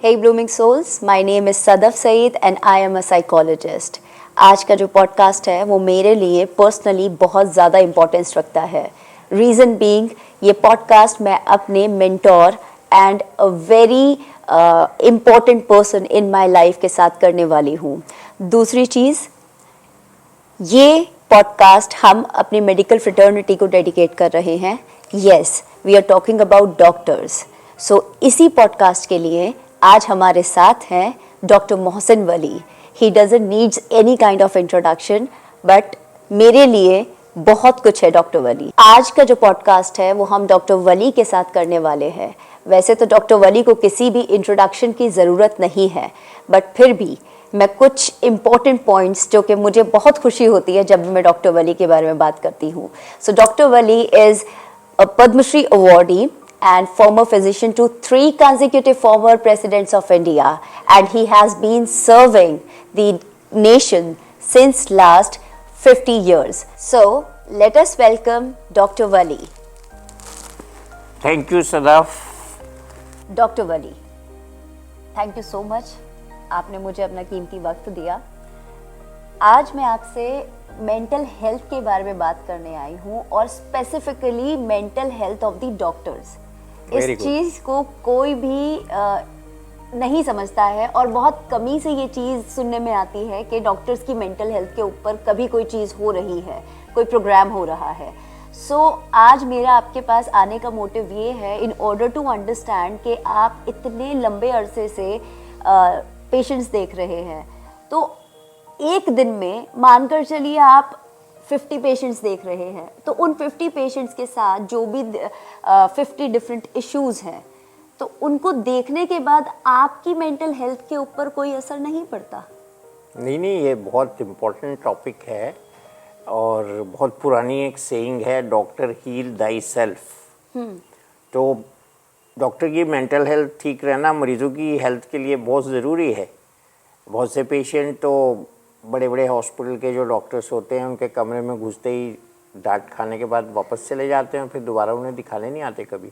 Hey blooming souls, my name is Sadaf Saeed and I am a psychologist. आज का जो podcast है वो मेरे लिए पर्सनली बहुत ज़्यादा इम्पोर्टेंस रखता है. रीज़न बीइंग ये पॉडकास्ट मैं अपने mentor and a very important person in my life के साथ करने वाली हूँ. दूसरी चीज़, ये पॉडकास्ट हम अपनी मेडिकल फ्रेटर्निटी को डेडिकेट कर रहे हैं. Yes, we are talking about doctors. So इसी पॉडकास्ट के लिए आज हमारे साथ हैं doctor Mohsin Wali. He doesn't needs any kind of introduction, but मेरे लिए बहुत कुछ है डॉक्टर वली. आज का जो पॉडकास्ट है वो हम डॉक्टर वली के साथ करने वाले हैं. वैसे तो डॉक्टर वली को किसी भी इंट्रोडक्शन की ज़रूरत नहीं है, बट फिर भी मैं कुछ इम्पॉर्टेंट पॉइंट्स जो कि मुझे बहुत खुशी होती है जब मैं डॉक्टर वली के बारे में बात करती हूँ. So doctor Wali is a Padma Shri awardee and former physician to 3 consecutive former presidents of India, and he has been serving the nation since last 50 years. So let us welcome Dr. Wali. Thank you, Sadaf. Dr. Wali, thank you so much. आपने मुझे अपना कीमती वक्त दिया. आज मैं आपसे mental health के बारे में बात करने आई हूँ और specifically mental health of the doctors. इस चीज़ को कोई भी नहीं समझता है और बहुत कमी से ये चीज़ सुनने में आती है कि डॉक्टर्स की मेंटल हेल्थ के ऊपर कभी कोई चीज़ हो रही है, कोई प्रोग्राम हो रहा है. सो आज मेरा आपके पास आने का मोटिव ये है इन ऑर्डर टू अंडरस्टैंड कि आप इतने लंबे अरसे से पेशेंट्स देख रहे हैं. तो एक दिन में मानकर चलिए आप 50 पेशेंट्स देख रहे हैं, तो उन 50 पेशेंट्स के साथ जो भी 50 डिफरेंट इश्यूज़ हैं, तो उनको देखने के बाद आपकी मेंटल हेल्थ के ऊपर कोई असर नहीं पड़ता? नहीं, ये बहुत इम्पोर्टेंट टॉपिक है और बहुत पुरानी एक सेइंग है, डॉक्टर हील दाई सेल्फ. तो डॉक्टर की मेंटल हेल्थ ठीक रहना मरीजों की हेल्थ के लिए बहुत ज़रूरी है. बहुत से पेशेंट तो बड़े बड़े हॉस्पिटल के जो डॉक्टर्स होते हैं उनके कमरे में घुसते ही डांट खाने के बाद वापस चले जाते हैं, फिर दोबारा उन्हें दिखाने नहीं आते कभी.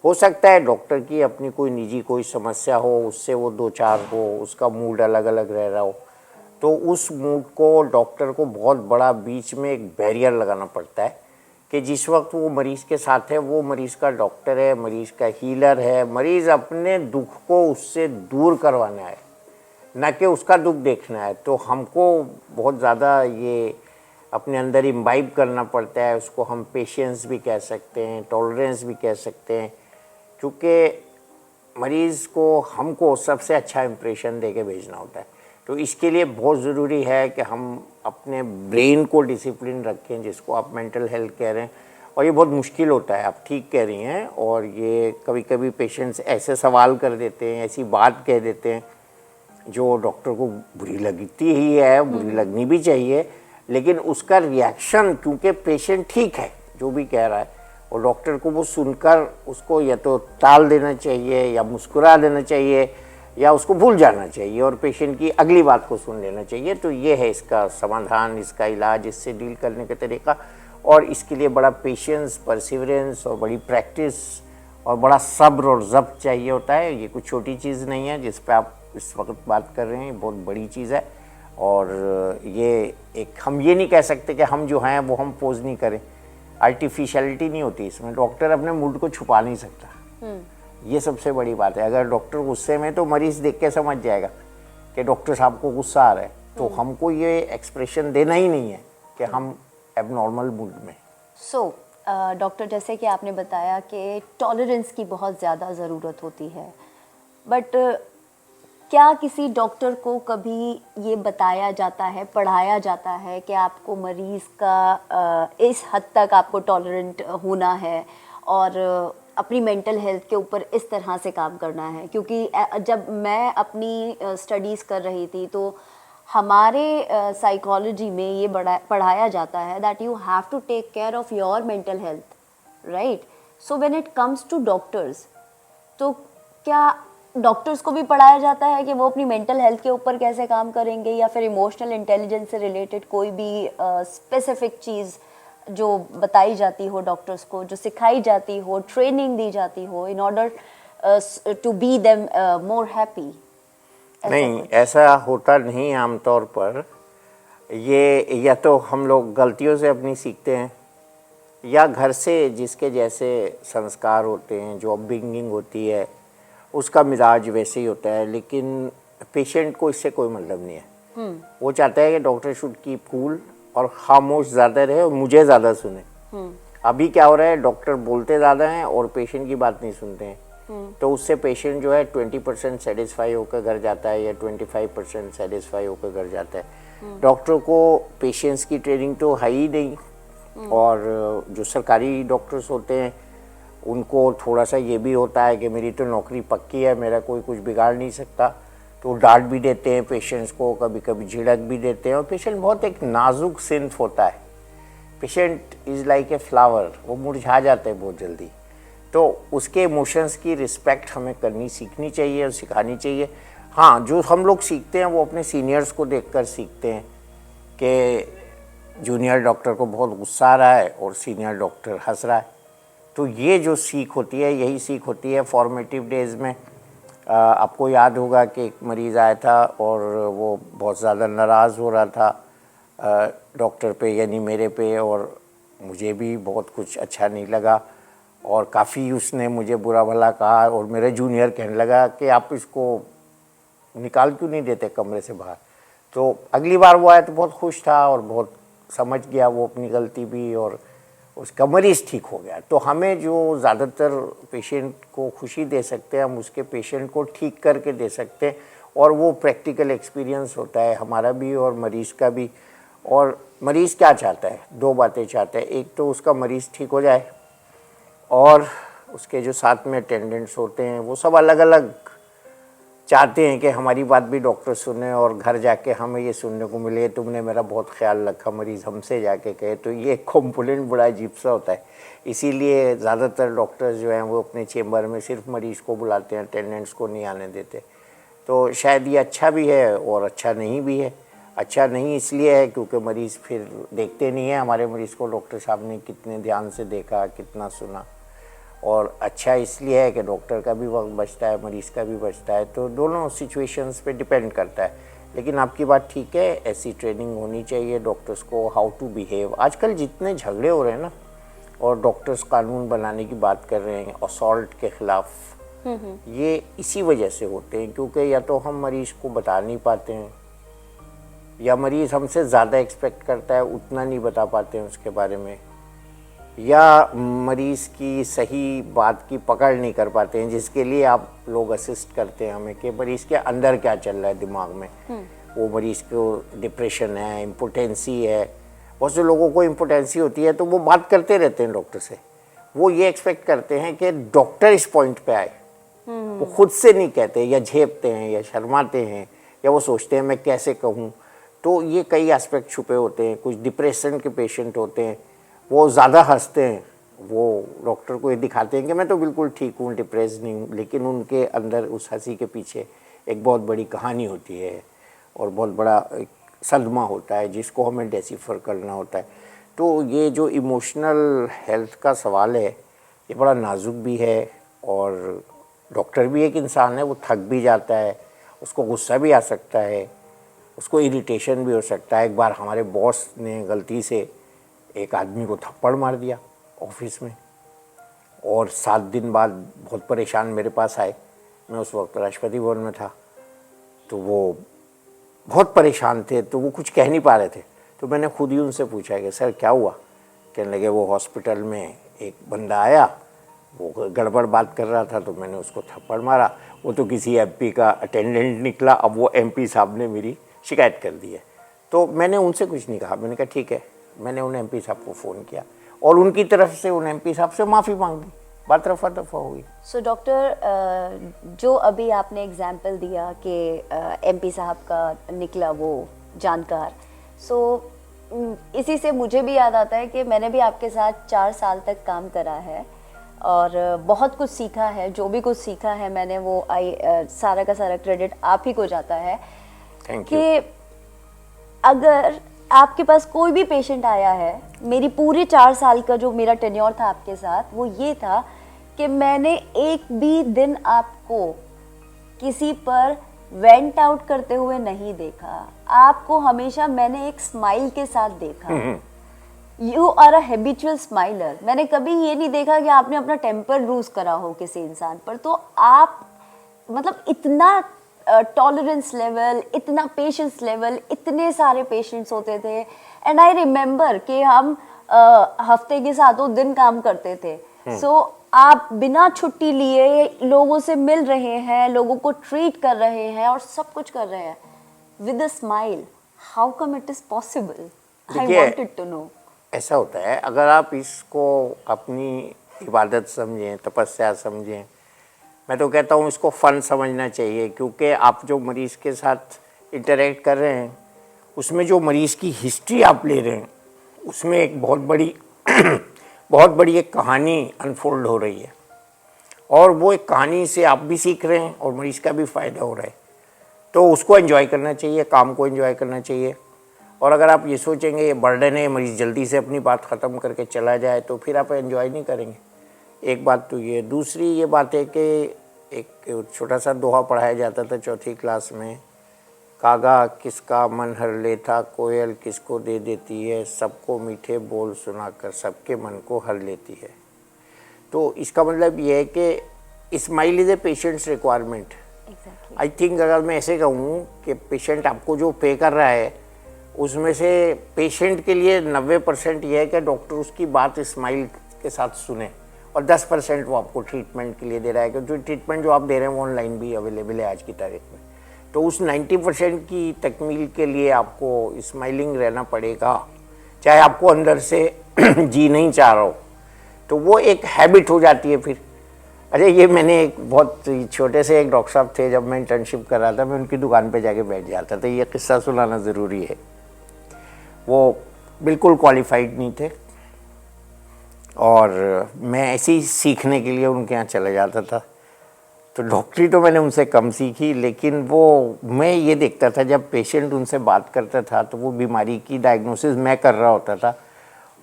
हो सकता है डॉक्टर की अपनी कोई निजी कोई समस्या हो, उससे वो दो चार हो, उसका मूड अलग अलग रह रहा हो, तो उस मूड को डॉक्टर को बहुत बड़ा बीच में एक बैरियर लगाना पड़ता है कि जिस वक्त वो मरीज़ के साथ है वो मरीज़ का डॉक्टर है, मरीज़ का हीलर है, मरीज़ अपने दुख को उससे दूर करवाना है, न कि उसका दुख देखना है. तो हमको बहुत ज़्यादा ये अपने अंदर इम्बाइब करना पड़ता है. उसको हम पेशेंस भी कह सकते हैं, टॉलरेंस भी कह सकते हैं, क्योंकि मरीज़ को हमको सबसे अच्छा इम्प्रेशन दे के भेजना होता है. तो इसके लिए बहुत ज़रूरी है कि हम अपने ब्रेन को डिसिप्लिन रखें, जिसको आप मेंटल हेल्थ कह रहे हैं. और ये बहुत मुश्किल होता है, आप ठीक कह रही हैं. और ये कभी कभी पेशेंट्स ऐसे सवाल कर देते हैं, ऐसी बात कह देते हैं जो डॉक्टर को बुरी लगती ही है, बुरी लगनी भी चाहिए, लेकिन उसका रिएक्शन, क्योंकि पेशेंट ठीक है जो भी कह रहा है, और डॉक्टर को वो सुनकर उसको या तो टाल देना चाहिए या मुस्कुरा देना चाहिए या उसको भूल जाना चाहिए और पेशेंट की अगली बात को सुन लेना चाहिए. तो ये है इसका समाधान, इसका इलाज, इससे डील करने का तरीका. और इसके लिए बड़ा पेशेंस, परसिवरेंस और बड़ी प्रैक्टिस और बड़ा सब्र और ज़ब्त चाहिए होता है. ये कोई छोटी चीज़ नहीं है जिस पर आप इस वक्त बात कर रहे हैं, बहुत बड़ी चीज़ है. और ये एक, हम ये नहीं कह सकते कि हम जो हैं वो हम पोज नहीं करें. आर्टिफिशियलिटी नहीं होती इसमें. डॉक्टर अपने मूड को छुपा नहीं सकता. ये सबसे बड़ी बात है. अगर डॉक्टर गुस्से में, तो मरीज़ देख के समझ जाएगा कि डॉक्टर साहब को गुस्सा आ रहा है, तो हमको ये एक्सप्रेशन देना ही नहीं है कि हम एबनॉर्मल मूड में. सो डॉक्टर, जैसे कि आपने बताया कि टॉलरेंस की बहुत ज़्यादा ज़रूरत होती है, बट क्या किसी डॉक्टर को कभी ये बताया जाता है, पढ़ाया जाता है कि आपको मरीज़ का इस हद तक आपको टॉलरेंट होना है और अपनी मेंटल हेल्थ के ऊपर इस तरह से काम करना है? क्योंकि जब मैं अपनी स्टडीज़ कर रही थी तो हमारे साइकोलॉजी में ये पढ़ाया जाता है that you have to take care of your mental health, right? So when it comes to doctors, तो क्या डॉक्टर्स को भी पढ़ाया जाता है कि वो अपनी मेंटल हेल्थ के ऊपर कैसे काम करेंगे, या फिर इमोशनल इंटेलिजेंस से रिलेटेड कोई भी स्पेसिफिक चीज़ जो बताई जाती हो डॉक्टर्स को, जो सिखाई जाती हो, ट्रेनिंग दी जाती हो in order to be them more happy? नहीं, ऐसा होता नहीं आमतौर पर। ये या तो हम लोग गलतियों से अपनी सीखते हैं, या घर से जिसके जैसे संस्कार होते हैं, जो अपब्रिंगिंग होती है, उसका मिजाज वैसे ही होता है। लेकिन पेशेंट को इससे कोई मतलब नहीं है। वो चाहता है कि डॉक्टर शुड कीप कूल और खामोश ज़्यादा रहे और मुझे ज़्यादा सुने। अभी क्या हो रहा है, डॉक्टर बोलते ज़्यादा हैं और पेशेंट की बात नहीं सुनते हैं। तो उससे पेशेंट जो है 20% सेटिस्फाई होकर घर जाता है, या 25% सेटिस्फाई होकर घर जाता है। डॉक्टर को पेशेंट्स की ट्रेनिंग तो है ही नहीं। और जो सरकारी डॉक्टर्स होते हैं उनको थोड़ा सा ये भी होता है कि मेरी तो नौकरी पक्की है, मेरा कोई कुछ बिगाड़ नहीं सकता। तो डांट भी देते हैं पेशेंट्स को, कभी कभी झिड़क भी देते हैं। और पेशेंट बहुत एक नाजुक सिंथ होता है। Patient is like a flower, वो मुरझा जाते हैं बहुत जल्दी। तो उसके इमोशंस की रिस्पेक्ट हमें करनी सीखनी चाहिए और सिखानी चाहिए। हाँ, जो हम लोग सीखते हैं वो अपने सीनियर्स को देखकर सीखते हैं कि जूनियर डॉक्टर को बहुत गुस्सा आ रहा है और सीनियर डॉक्टर हंस रहा है। तो ये जो सीख होती है, यही सीख होती है फॉर्मेटिव डेज़ में। आपको याद होगा कि एक मरीज़ आया था और वो बहुत ज़्यादा नाराज़ हो रहा था डॉक्टर पे, यानी मेरे पे, और मुझे भी बहुत कुछ अच्छा नहीं लगा। और काफ़ी उसने मुझे बुरा भला कहा और मेरे जूनियर कहने लगा कि आप इसको निकाल क्यों नहीं देते कमरे से बाहर। तो अगली बार वो आया तो बहुत खुश था और बहुत समझ गया वो अपनी गलती भी, और उसका मरीज़ ठीक हो गया। तो हमें जो ज़्यादातर पेशेंट को खुशी दे सकते हैं, हम उसके पेशेंट को ठीक करके दे सकते हैं। और वो प्रैक्टिकल एक्सपीरियंस होता है हमारा भी और मरीज़ का भी। और मरीज़ क्या चाहता है, दो बातें चाहता है। एक तो उसका मरीज़ ठीक हो जाए, और उसके जो साथ में अटेंडेंट्स होते हैं वो सब अलग अलग चाहते हैं कि हमारी बात भी डॉक्टर सुने, और घर जाके हमें ये सुनने को मिले तुमने मेरा बहुत ख्याल रखा, मरीज़ हमसे जाके कहे। तो ये कॉम्पोनेंट बड़ा अजीब सा होता है। इसीलिए ज़्यादातर डॉक्टर्स जो हैं वो अपने चेम्बर में सिर्फ मरीज़ को बुलाते हैं, अटेंडेंट्स को नहीं आने देते। तो शायद ये अच्छा भी है और अच्छा नहीं भी है। अच्छा नहीं इसलिए है क्योंकि मरीज़ फिर देखते नहीं हैं हमारे मरीज़ को डॉक्टर साहब ने कितने ध्यान से देखा, कितना सुना। और अच्छा इसलिए है कि डॉक्टर का भी वक्त बचता है, मरीज़ का भी बचता है। तो दोनों सिचुएशंस पे डिपेंड करता है। लेकिन आपकी बात ठीक है, ऐसी ट्रेनिंग होनी चाहिए डॉक्टर्स को, हाउ टू बिहेव। आजकल जितने झगड़े हो रहे हैं ना, और डॉक्टर्स कानून बनाने की बात कर रहे हैं असॉल्ट के ख़िलाफ़, ये इसी वजह से होते हैं क्योंकि या तो हम मरीज़ को बता नहीं पाते हैं, या मरीज़ हमसे ज़्यादा एक्सपेक्ट करता है, उतना नहीं बता पाते हैं उसके बारे में, या मरीज़ की सही बात की पकड़ नहीं कर पाते हैं, जिसके लिए आप लोग असिस्ट करते हैं हमें कि मरीज़ के अंदर क्या चल रहा है दिमाग में। वो मरीज़ को डिप्रेशन है, इम्पोटेंसी है। बहुत से लोगों को इम्पोटेंसी होती है तो वो बात करते रहते हैं डॉक्टर से। वो ये एक्सपेक्ट करते हैं कि डॉक्टर इस पॉइंट पे आए। वो खुद से नहीं कहते, या झेपते हैं, या शर्माते हैं, या वो सोचते हैं मैं कैसे कहूँ। तो ये कई एस्पेक्ट छुपे होते हैं। कुछ डिप्रेशन के पेशेंट होते हैं, वो ज़्यादा हंसते हैं, वो डॉक्टर को ये दिखाते हैं कि मैं तो बिल्कुल ठीक हूँ, डिप्रेस नहीं हूँ, लेकिन उनके अंदर उस हंसी के पीछे एक बहुत बड़ी कहानी होती है और बहुत बड़ा एक सदमा होता है जिसको हमें डेसिफर करना होता है। तो ये जो इमोशनल हेल्थ का सवाल है ये बड़ा नाजुक भी है, और डॉक्टर भी एक इंसान है, वो थक भी जाता है, उसको गुस्सा भी आ सकता है, उसको इरिटेशन भी हो सकता है। एक बार हमारे बॉस ने गलती से एक आदमी को थप्पड़ मार दिया ऑफिस में, और 7 दिन बाद बहुत परेशान मेरे पास आए। मैं उस वक्त राष्ट्रपति भवन में था, तो वो बहुत परेशान थे, तो वो कुछ कह नहीं पा रहे थे। तो मैंने खुद ही उनसे पूछा कि सर क्या हुआ। कहने लगे वो हॉस्पिटल में एक बंदा आया, वो गड़बड़ बात कर रहा था, तो मैंने उसको थप्पड़ मारा। वो तो किसी एमपी का अटेंडेंट निकला, अब वो एमपी साहब ने मेरी शिकायत कर दी है। तो मैंने उनसे कुछ नहीं कहा, मैंने कहा ठीक है। मैंने उन एमपी साहब को फ़ोन किया और उनकी तरफ से उन एमपी साहब से माफ़ी मांग दी, बात रफा दफा हो गई। सो डॉक्टर, जो अभी आपने एग्जाम्पल दिया कि एमपी साहब का निकला वो जानकार, सो इसी से मुझे भी याद आता है कि मैंने भी आपके साथ 4 साल तक काम करा है और बहुत कुछ सीखा है। जो भी कुछ सीखा है मैंने वो सारा का सारा क्रेडिट आप ही को जाता है। Thank you. कि अगर आपके पास कोई भी पेशेंट आया है, मेरी पूरी 4 साल का जो मेरा टेन्योर था आपके साथ वो ये था कि मैंने एक भी दिन आपको किसी पर वेंट आउट करते हुए नहीं देखा। आपको हमेशा मैंने एक स्माइल के साथ देखा। You are a habitual smiler. मैंने कभी ये नहीं देखा कि आपने अपना टेम्पर लूज करा हो किसी इंसान पर। तो आप मतलब इतना टॉलरेंस लेवल, इतना पेशेंस लेवल, इतने सारे पेशेंट्स होते थे। एंड आई रिमेम्बर कि हम हफ्ते के 7 दिन काम करते थे। सो आप बिना छुट्टी लिए लोगों से मिल रहे हैं, लोगों को ट्रीट कर रहे हैं और सब कुछ कर रहे हैं with a smile. How come it is possible? I wanted to know. ऐसा होता है, अगर आप इसको अपनी इबादत समझें, तपस्या समझें, मैं तो कहता हूँ इसको फ़न समझना चाहिए, क्योंकि आप जो मरीज़ के साथ इंटरेक्ट कर रहे हैं उसमें जो मरीज़ की हिस्ट्री आप ले रहे हैं उसमें एक बहुत बड़ी बहुत बड़ी एक कहानी अनफोल्ड हो रही है, और वो एक कहानी से आप भी सीख रहे हैं और मरीज़ का भी फ़ायदा हो रहा है। तो उसको एंजॉय करना चाहिए, काम को एंजॉय करना चाहिए। और अगर आप ये सोचेंगे ये बर्डन है, मरीज़ जल्दी से अपनी बात ख़त्म करके चला जाए, तो फिर आप एंजॉय नहीं करेंगे। एक बात तो ये। दूसरी ये बात है कि एक छोटा सा दोहा पढ़ाया जाता था 4th क्लास में, कागा किसका मन हर लेता, कोयल किसको दे देती है, सबको मीठे बोल सुनाकर सबके मन को हर लेती है। तो इसका मतलब ये है कि smile is a patients requirement. I think अगर मैं ऐसे कहूँ कि पेशेंट आपको जो पे कर रहा है उसमें से पेशेंट के लिए 90% ये है कि डॉक्टर उसकी बात स्माइल के साथ सुने, और 10% वो आपको ट्रीटमेंट के लिए दे रहा है, क्योंकि ट्रीटमेंट जो आप दे रहे हैं वो ऑनलाइन भी अवेलेबल है आज की तारीख में। तो उस 90% की तकमील के लिए आपको स्माइलिंग रहना पड़ेगा, चाहे आपको अंदर से जी नहीं चाह रहा हो। तो वो एक हैबिट हो जाती है फिर। अरे ये मैंने एक बहुत छोटे से एक डॉक्टर साहब थे, जब मैं इंटर्नशिप कर रहा था, मैं उनकी दुकान पे जाके बैठ जाता था। ये किस्सा सुनाना ज़रूरी है। वो बिल्कुल क्वालिफाइड नहीं थे और मैं ऐसे ही सीखने के लिए उनके यहाँ चला जाता था। तो डॉक्टरी तो मैंने उनसे कम सीखी, लेकिन वो मैं ये देखता था जब पेशेंट उनसे बात करता था तो वो बीमारी की डायग्नोसिस मैं कर रहा होता था,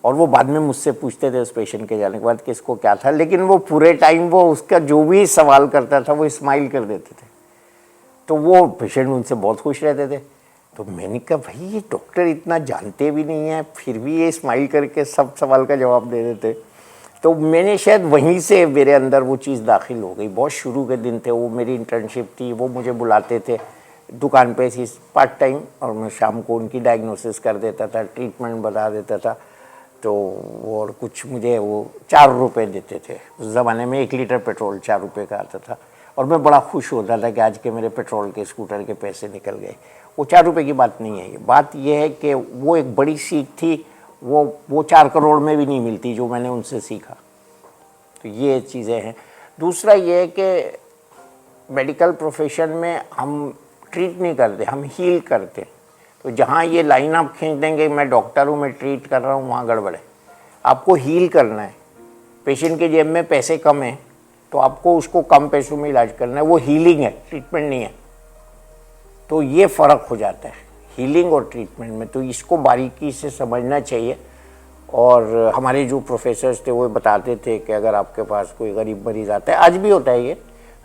और वो बाद में मुझसे पूछते थे उस पेशेंट के जाने के बाद कि इसको क्या था, लेकिन वो पूरे टाइम वो उसका जो भी सवाल करता था वो स्माइल कर देते थे। तो वो पेशेंट उनसे बहुत खुश रहते थे। तो मैंने कहा भाई ये डॉक्टर इतना जानते भी नहीं है, फिर भी ये स्माइल करके सब सवाल का जवाब दे देते। तो मैंने शायद वहीं से मेरे अंदर वो चीज़ दाखिल हो गई। बहुत शुरू के दिन थे वो, मेरी इंटर्नशिप थी, वो मुझे बुलाते थे दुकान पे ऐसी पार्ट टाइम, और मैं शाम को उनकी डायग्नोसिस कर देता था, ट्रीटमेंट बता देता था। तो और कुछ मुझे वो 4 रुपये देते थे। उस ज़माने में 1 लीटर पेट्रोल 4 रुपये का आता था, और मैं बड़ा खुश होता था कि आज के मेरे पेट्रोल के स्कूटर के पैसे निकल गए। वो 4 रुपये की बात नहीं है, ये बात ये है कि वो एक बड़ी सीख थी, वो 4 करोड़ में भी नहीं मिलती जो मैंने उनसे सीखा। तो ये चीज़ें हैं। दूसरा ये है कि मेडिकल प्रोफेशन में हम ट्रीट नहीं करते, हम हील करते हैं। तो जहाँ ये लाइन आप खींच देंगे मैं डॉक्टर हूँ, मैं ट्रीट कर रहा हूँ, वहाँ गड़बड़ है। आपको हील करना है। पेशेंट के जेब में पैसे कम हैं तो आपको उसको कम पैसों में इलाज करना है, वो हीलिंग है, ट्रीटमेंट नहीं है। तो ये फ़र्क हो जाता है हीलिंग और ट्रीटमेंट में। तो इसको बारीकी से समझना चाहिए। और हमारे जो प्रोफेसर्स थे वो बताते थे कि अगर आपके पास कोई गरीब मरीज़ आता है, आज भी होता है ये,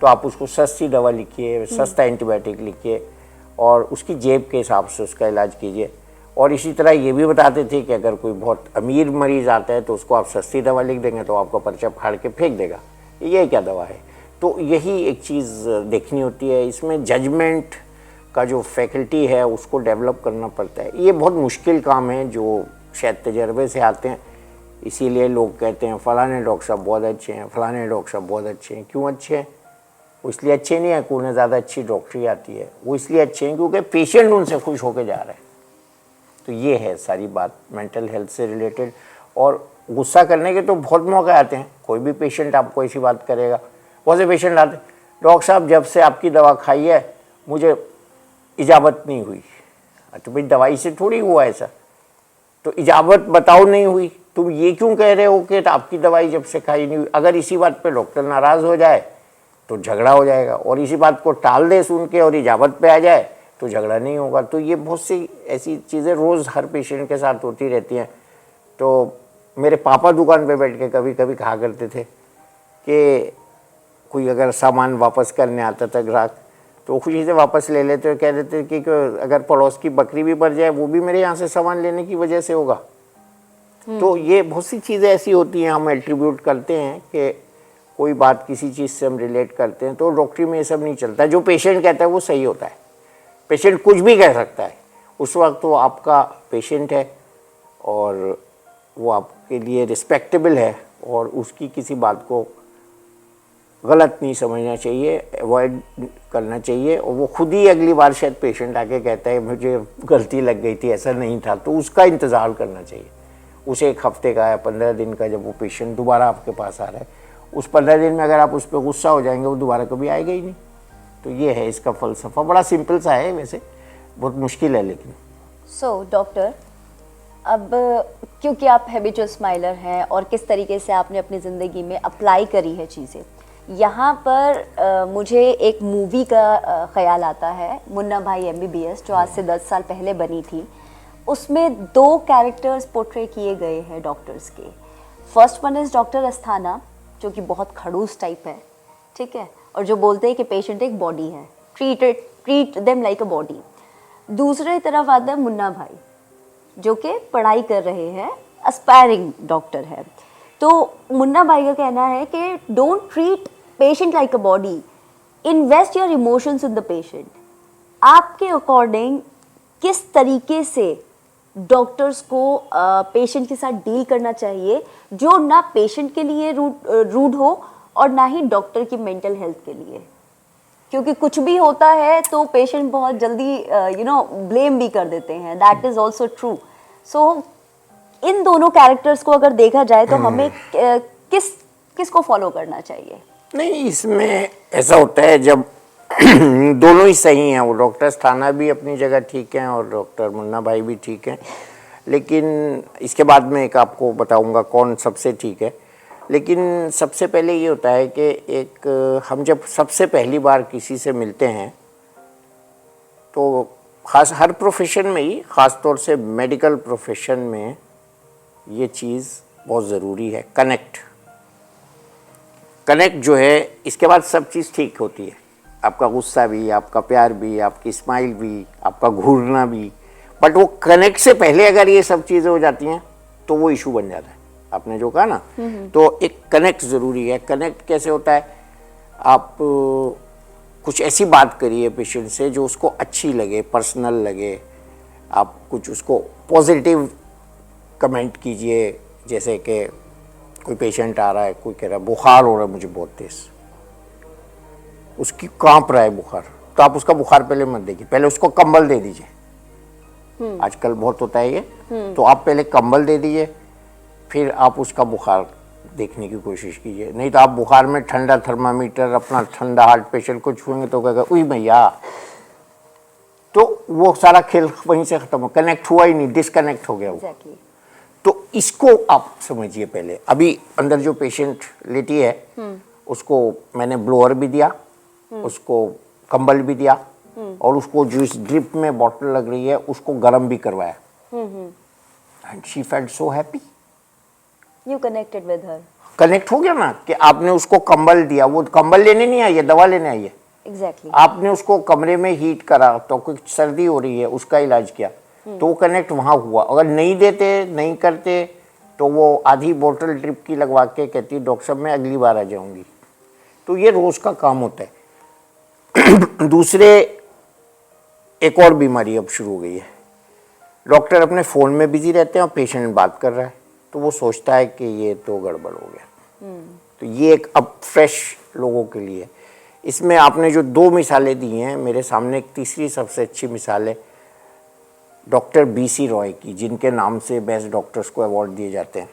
तो आप उसको सस्ती दवा लिखिए, सस्ता एंटीबायोटिक लिखिए और उसकी जेब के हिसाब से उसका इलाज कीजिए। और इसी तरह ये भी बताते थे कि अगर कोई बहुत अमीर मरीज़ आता है तो उसको आप सस्ती दवा लिख देंगे तो आपका पर्चा फाड़ के फेंक देगा, ये क्या दवा है। तो यही एक चीज़ देखनी होती है। इसमें जजमेंट का जो फैकल्टी है उसको डेवलप करना पड़ता है। ये बहुत मुश्किल काम है जो शायद तजर्बे से आते हैं, इसीलिए लोग कहते हैं फ़लाने डॉक्टर साहब बहुत अच्छे हैं, फ़लाने डॉक्टर साहब बहुत अच्छे हैं। क्यों अच्छे हैं? वो इसलिए अच्छे नहीं है कि उन्हें ज़्यादा अच्छी डॉक्टरी आती है, वो इसलिए अच्छे हैं क्योंकि पेशेंट उनसे खुश होकर जा रहे हैं। तो ये है सारी बात मेंटल हेल्थ से रिलेटेड। और गुस्सा करने के तो बहुत मौके आते हैं, कोई भी पेशेंट आपको ऐसी बात करेगा। बहुत से पेशेंट आते, डॉक्टर साहब जब से आपकी दवा खाई है मुझे इजाबत नहीं हुई। तो भाई दवाई से थोड़ी हुआ ऐसा, तो इजाबत बताओ नहीं हुई, तुम ये क्यों कह रहे हो कि आपकी दवाई जब से खाई नहीं हुई। अगर इसी बात पे डॉक्टर नाराज़ हो जाए तो झगड़ा हो जाएगा, और इसी बात को टाल दे सुन के और इजाबत पे आ जाए तो झगड़ा नहीं होगा। तो ये बहुत सी ऐसी चीज़ें रोज़ हर पेशेंट के साथ होती रहती हैं। तो मेरे पापा दुकान पे बैठ के कभी कभी कहा करते थे कि कोई अगर सामान वापस करने आता था ग्राहक तो खुशी से वापस ले लेते और कह देते कि अगर पड़ोस की बकरी भी मर जाए वो भी मेरे यहाँ से सामान लेने की वजह से होगा। तो ये बहुत सी चीज़ें ऐसी होती हैं, हम एट्रीब्यूट करते हैं कि कोई बात किसी चीज़ से हम रिलेट करते हैं, तो डॉक्टरी में ये सब नहीं चलता। जो पेशेंट कहता है वो सही होता है। पेशेंट कुछ भी कह सकता है, उस वक्त वो आपका पेशेंट है और वो आपके लिए रिस्पेक्टेबल है और उसकी किसी बात को गलत नहीं समझना चाहिए, अवॉइड करना चाहिए। और वो खुद ही अगली बार शायद पेशेंट आके कहता है मुझे गलती लग गई थी, ऐसा नहीं था, तो उसका इंतज़ार करना चाहिए। उसे 1 हफ्ते का या 15 दिन का जब वो पेशेंट दोबारा आपके पास आ रहा है, उस 15 दिन में अगर आप उस पर गुस्सा हो जाएंगे वो दोबारा कभी आएगा ही नहीं। तो ये है इसका फ़लसफ़ा, बड़ा सिंपल सा है, वैसे बहुत मुश्किल है लेकिन। सो डॉक्टर, अब क्योंकि आप हैबिचुअल स्माइलर हैं और किस तरीके से आपने अपनी ज़िंदगी में अप्लाई करी है चीज़ें, यहाँ पर मुझे एक मूवी का ख़याल आता है, मुन्ना भाई MBBS, जो आज से 10 साल पहले बनी थी। उसमें 2 कैरेक्टर्स पोर्ट्रे किए गए हैं डॉक्टर्स के। First one is doctor Asthana, जो कि बहुत खड़ूस टाइप है, ठीक है, और जो बोलते हैं कि पेशेंट एक बॉडी है, treat them like a body. दूसरी तरफ आता है मुन्ना भाई, जो कि पढ़ाई कर रहे हैं, एस्पायरिंग डॉक्टर है। तो मुन्ना भाई का कहना है कि don't treat patient like a body, invest your emotions in the patient. आपके अकॉर्डिंग किस तरीके से डॉक्टर्स को पेशेंट के साथ डील करना चाहिए, जो ना पेशेंट के लिए रूड हो और ना ही डॉक्टर की मेंटल हेल्थ के लिए? क्योंकि कुछ भी होता है तो पेशेंट बहुत जल्दी ब्लेम भी कर देते हैं, दैट इज ऑल्सो ट्रू। सो इन दोनों कैरेक्टर्स को अगर देखा जाए तो हमें किसको फॉलो करना चाहिए? नहीं, इसमें ऐसा होता है जब दोनों ही सही हैं, वो डॉक्टर स्थाना भी अपनी जगह ठीक हैं और डॉक्टर मुन्ना भाई भी ठीक हैं, लेकिन इसके बाद में एक आपको बताऊंगा कौन सबसे ठीक है। लेकिन सबसे पहले ये होता है कि एक हम जब सबसे पहली बार किसी से मिलते हैं तो खास हर प्रोफेशन में ही, ख़ास तौर से मेडिकल प्रोफेशन में ये चीज़ बहुत ज़रूरी है, कनेक्ट जो है, इसके बाद सब चीज़ ठीक होती है। आपका गुस्सा भी, आपका प्यार भी, आपकी स्माइल भी, आपका घूरना भी, बट वो कनेक्ट से पहले अगर ये सब चीज़ें हो जाती हैं तो वो इशू बन जाता है। आपने जो कहा ना, तो एक कनेक्ट ज़रूरी है। कनेक्ट कैसे होता है? आप कुछ ऐसी बात करिए पेशेंट से जो उसको अच्छी लगे, पर्सनल लगे। आप कुछ उसको पॉजिटिव कमेंट कीजिए, जैसे कि कोई पेशेंट आ रहा है, कोई कह रहा है बुखार हो रहा है मुझे बहुत तेज़, उसकी कांप रहा है बुखार, तो आप उसका बुखार पहले मत देखिए, पहले उसको कंबल दे दीजिए। आजकल बहुत होता है ये, तो आप पहले कंबल दे दीजिए, फिर आप उसका बुखार देखने की कोशिश कीजिए। नहीं तो आप बुखार में ठंडा थर्मामीटर, अपना ठंडा हार्ट पेशेंट को छुएंगे तो कहेगा उई भैया, तो वो सारा खेल वहीं से खत्म हो, कनेक्ट हुआ ही नहीं, डिसकनेक्ट हो गया वो। Exactly. तो इसको आप समझिए पहले। अभी अंदर जो पेशेंट लेटी है उसको मैंने ब्लोअर भी दिया, उसको कंबल भी दिया और उसको जो इस ड्रिप में बॉटल लग रही है उसको गर्म भी करवाया। And she felt so happy. You connected with her. Connect हो गया ना कि आपने उसको कंबल दिया, वो कंबल लेने नहीं आई है, दवा लेने आई है। एग्जैक्टली। आपने उसको कमरे में हीट करा, तो कुछ सर्दी हो रही है, उसका इलाज किया, तो वो कनेक्ट वहाँ हुआ। अगर नहीं देते, नहीं करते, तो वो आधी बोतल ड्रिप की लगवा के कहती डॉक्टर साहब मैं अगली बार आ जाऊँगी। तो ये रोज़ का काम होता है। दूसरे एक और बीमारी अब शुरू हो गई है, डॉक्टर अपने फ़ोन में बिजी रहते हैं और पेशेंट बात कर रहा है, तो वो सोचता है कि ये तो गड़बड़ हो गया। तो ये एक अब फ्रेश लोगों के लिए। इसमें आपने जो 2 मिसालें दी हैं, मेरे सामने एक तीसरी सबसे अच्छी मिसाल है डॉक्टर BC रॉय की, जिनके नाम से बेस्ट डॉक्टर्स को अवार्ड दिए जाते हैं।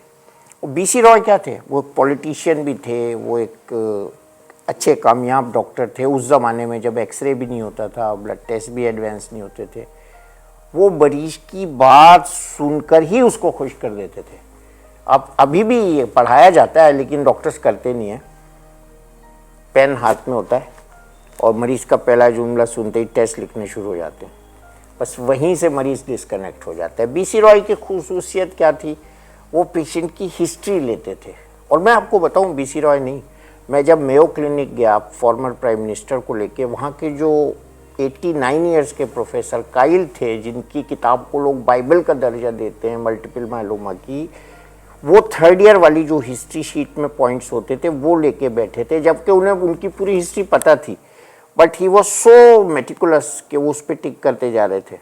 वो BC रॉय क्या थे? वो एक पॉलिटिशियन भी थे, वो एक अच्छे कामयाब डॉक्टर थे उस ज़माने में जब एक्सरे भी नहीं होता था, ब्लड टेस्ट भी एडवांस नहीं होते थे। वो मरीज की बात सुनकर ही उसको खुश कर देते थे। अब अभी भी ये पढ़ाया जाता है लेकिन डॉक्टर्स करते नहीं हैं। पेन हाथ में होता है और मरीज़ का पहला जुमला सुनते ही टेस्ट लिखने शुरू हो जाते हैं, बस वहीं से मरीज़ डिस्कनेक्ट हो जाता है। BC रॉय की खूसूसियत क्या थी? वो पेशेंट की हिस्ट्री लेते थे। और मैं आपको बताऊं, BC रॉय नहीं, मैं जब मेयो क्लिनिक गया फॉर्मर प्राइम मिनिस्टर को लेके, वहाँ के जो 89 इयर्स के प्रोफेसर काइल थे, जिनकी किताब को लोग बाइबल का दर्जा देते हैं मल्टीपल मायलोमा की, वो थर्ड ईयर वाली जो हिस्ट्री शीट में पॉइंट्स होते थे वो लेके बैठे थे, जबकि उन्हें उनकी पूरी हिस्ट्री पता थी, but he was so meticulous कि वो उस पर टिक करते जा रहे थे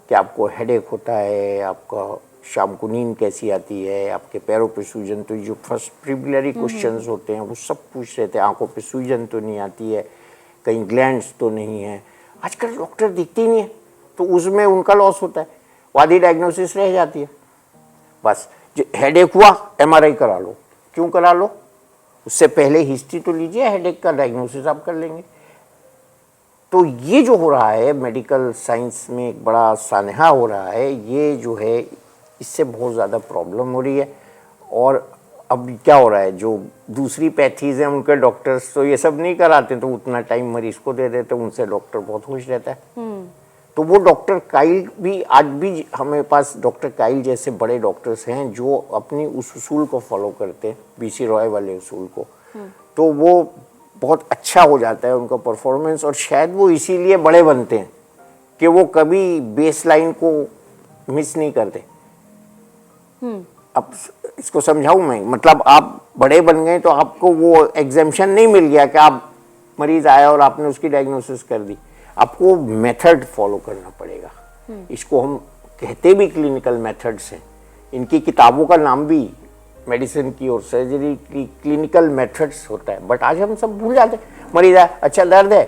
कि आपको हेडेक होता है, आपका शाम को नींद कैसी आती है, आपके पैरों पे सूजन, तो जो फर्स्ट प्रिलिमिनरी क्वेश्चंस होते हैं वो सब पूछ रहे थे, आंखों पे सूजन तो नहीं आती है, कहीं ग्लैंड्स तो नहीं है। आजकल डॉक्टर दिखते ही नहीं है, तो उसमें उनका लॉस होता है, वादी डायग्नोसिस रह जाती है। बस हेडेक हुआ एमआरआई करा लो, क्यों करा लो, उससे पहले हिस्ट्री तो लीजिए, हेडेक का डायग्नोसिस आप कर लेंगे। तो ये जो हो रहा है मेडिकल साइंस में एक बड़ा सानहा हो रहा है, ये जो है इससे बहुत ज़्यादा प्रॉब्लम हो रही है। और अब क्या हो रहा है, जो दूसरी पैथीज हैं उनके डॉक्टर्स तो ये सब नहीं कराते, तो उतना टाइम मरीज को दे देते, उनसे डॉक्टर बहुत खुश रहता है। तो वो डॉक्टर काइल भी, आज भी हमारे पास डॉक्टर काइल जैसे बड़े डॉक्टर्स हैं जो अपनी उस उसूल को फॉलो करते हैं, बीसी रॉय वाले उसूल को, तो वो बहुत अच्छा हो जाता है उनका परफॉर्मेंस। और शायद वो इसीलिए बड़े बनते हैं कि वो कभी बेस लाइन को मिस नहीं करते। अब इसको समझाऊं मैं, मतलब आप बड़े बन गए तो आपको वो एग्जेम्पशन नहीं मिल गया कि आप मरीज आया और आपने उसकी डायग्नोसिस कर दी, आपको मेथड फॉलो करना पड़ेगा। इसको हम कहते भी क्लिनिकल मेथड्स हैं, इनकी किताबों का नाम भी मेडिसिन की और सर्जरी की क्लिनिकल मेथड्स होता है, बट आज हम सब भूल जाते हैं। मरीज आया, अच्छा दर्द है,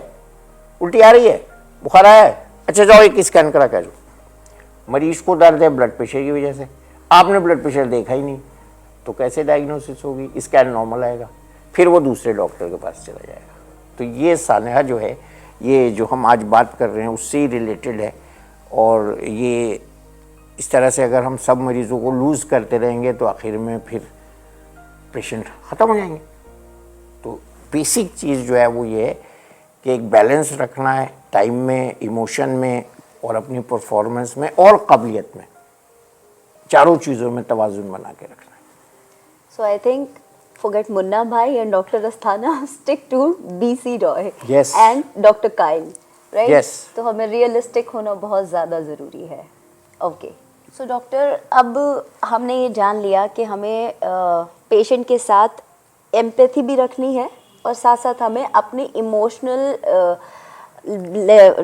उल्टी आ रही है, बुखार आया है, अच्छा जाओ एक स्कैन करा के जाओ। मरीज को दर्द है ब्लड प्रेशर की वजह से, आपने ब्लड प्रेशर देखा ही नहीं, तो कैसे डायग्नोसिस होगी, स्कैन नॉर्मल आएगा, फिर वो दूसरे डॉक्टर के पास चला जाएगा। तो ये सानहा जो है, ये जो हम आज बात कर रहे हैं उससे ही रिलेटेड है। और ये इस तरह से अगर हम सब मरीजों को लूज़ करते रहेंगे तो आखिर में फिर पेशेंट ख़त्म हो जाएंगे। तो बेसिक चीज़ जो है वो ये है कि एक बैलेंस रखना है टाइम में, इमोशन में और अपनी परफॉर्मेंस में और काबिलियत में, चारों चीज़ों में तवाज़ुन बना के रखना है। So I think forget Munna Bhai and Dr. Asthana, stick to BC Roy Yes. and Dr. Kyle, right? Yes. तो हमें रियलिस्टिक होना बहुत ज़्यादा ज़रूरी है। ओके, सो डॉक्टर, अब हमने ये जान लिया कि हमें पेशेंट के साथ एम्पैथी भी रखनी है और साथ साथ हमें अपनी इमोशनल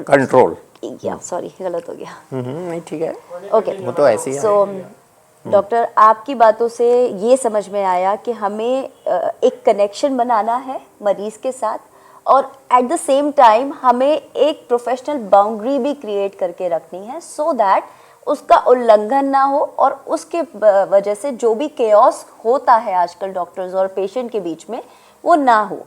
कंट्रोल, या सॉरी गलत हो गया, नहीं ठीक है, ओके, वो तो ऐसे ही है। सो डॉक्टर, आपकी बातों से ये समझ में आया कि हमें एक कनेक्शन बनाना है मरीज के साथ और एट द सेम टाइम हमें एक प्रोफेशनल बाउंड्री भी क्रिएट करके रखनी है सो दैट उसका उल्लंघन ना हो और उसके वजह से जो भी केओस होता है आजकल डॉक्टर्स और पेशेंट के बीच में वो ना हो।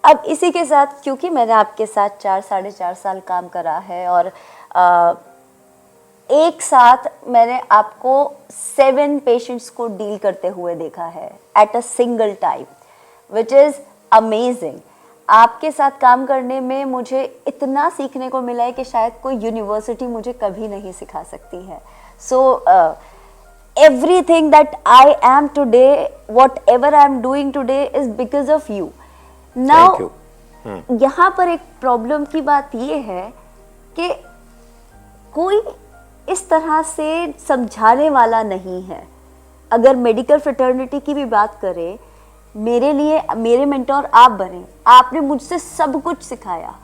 अब इसी के साथ, क्योंकि मैंने आपके साथ 4-4.5 साल काम करा है और एक साथ मैंने आपको 7 पेशेंट्स को डील करते हुए देखा है at a single time, which is amazing. आपके साथ काम करने में मुझे इतना सीखने को मिला है कि शायद कोई यूनिवर्सिटी मुझे कभी नहीं सिखा सकती है। सो everything that I am today, whatever I am doing today is because of you. Now, Thank you. यहाँ पर एक प्रॉब्लम की बात ये है कि कोई इस तरह से समझाने वाला नहीं है। अगर मेडिकल फ्रेटर्निटी की भी बात करें, मेरे लिए मेरे मेंटोर आप बने, आपने मुझसे सब कुछ सिखाया,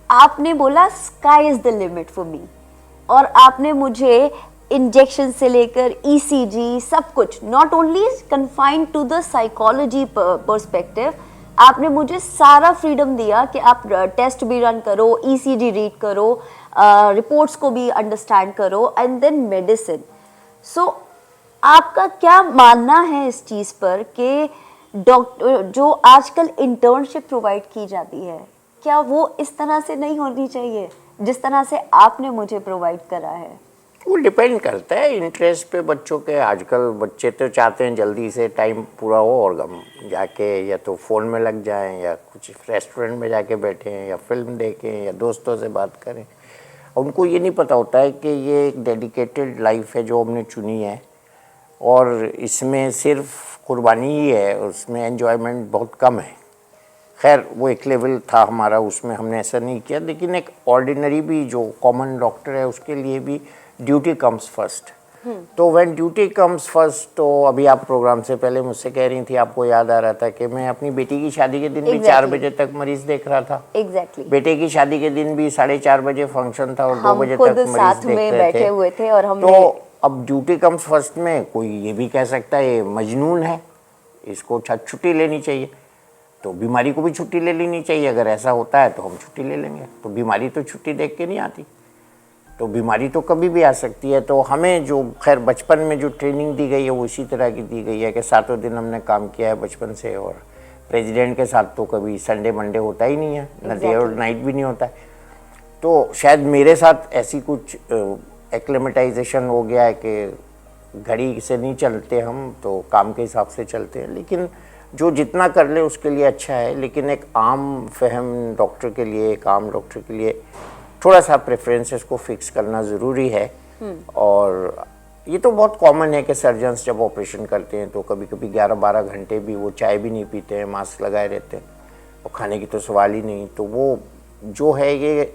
आपने बोला sky is the limit for me, और आपने मुझे इंजेक्शन से लेकर ईसीजी सब कुछ, not only confined to the psychology perspective, आपने मुझे सारा फ्रीडम दिया कि आप टेस्ट भी रन करो, ईसीजी रीड करो, रिपोर्ट्स को भी अंडरस्टैंड करो एंड देन मेडिसिन। सो आपका क्या मानना है इस चीज़ पर कि डॉक्टर जो आजकल इंटर्नशिप प्रोवाइड की जाती है, क्या वो इस तरह से नहीं होनी चाहिए जिस तरह से आपने मुझे प्रोवाइड करा है? वो डिपेंड करता है इंटरेस्ट पे बच्चों के। आजकल बच्चे तो चाहते हैं जल्दी से टाइम पूरा हो और हम जाके या तो फ़ोन में लग जाएं या कुछ रेस्टोरेंट में जाके बैठें या फिल्म देखें या दोस्तों से बात करें। उनको ये नहीं पता होता है कि ये एक डेडिकेटेड लाइफ है जो हमने चुनी है और इसमें सिर्फ कुर्बानी ही है, उसमें एन्जॉयमेंट बहुत कम है। खैर वो एक लेवल था हमारा, उसमें हमने ऐसा नहीं किया, लेकिन एक ऑर्डिनरी भी जो कॉमन डॉक्टर है उसके लिए भी ड्यूटी कम्स फर्स्ट। तो व्हेन ड्यूटी कम्स फर्स्ट, तो अभी आप प्रोग्राम से पहले मुझसे कह रही थी, आपको याद आ रहा था कि मैं अपनी बेटी की शादी के दिन भी 4 बजे तक मरीज देख रहा था। बेटे की शादी के दिन भी 4:30 बजे फंक्शन था और 2 बजे तक मरीज देख रहे थे और हमने तो अब ड्यूटी कम्स फर्स्ट में कोई ये भी कह सकता है ये मजनून है, इसको छुट्टी लेनी चाहिए। तो बीमारी को भी छुट्टी ले लेनी चाहिए, अगर ऐसा होता है तो हम छुट्टी ले लेंगे। तो बीमारी तो छुट्टी देख के नहीं आती, तो बीमारी तो कभी भी आ सकती है। तो हमें जो खैर बचपन में जो ट्रेनिंग दी गई है वो इसी तरह की दी गई है कि 7 दिन हमने काम किया है बचपन से, और प्रेसिडेंट के साथ तो कभी संडे मंडे होता ही नहीं है, न डे और नाइट भी नहीं होता है। तो शायद मेरे साथ ऐसी कुछ एक्लेमेटाइजेशन हो गया है कि घड़ी से नहीं चलते हम, तो काम के हिसाब से चलते हैं। लेकिन जो जितना कर ले उसके लिए अच्छा है, लेकिन एक आम फहम डॉक्टर के लिए, एक आम डॉक्टर के लिए थोड़ा सा प्रेफरेंसेस को फिक्स करना ज़रूरी है। और ये तो बहुत कॉमन है कि सर्जन्स जब ऑपरेशन करते हैं तो कभी कभी 11-12 घंटे भी वो चाय भी नहीं पीते हैं, मास्क लगाए रहते हैं, और खाने की तो सवाल ही नहीं। तो वो जो है ये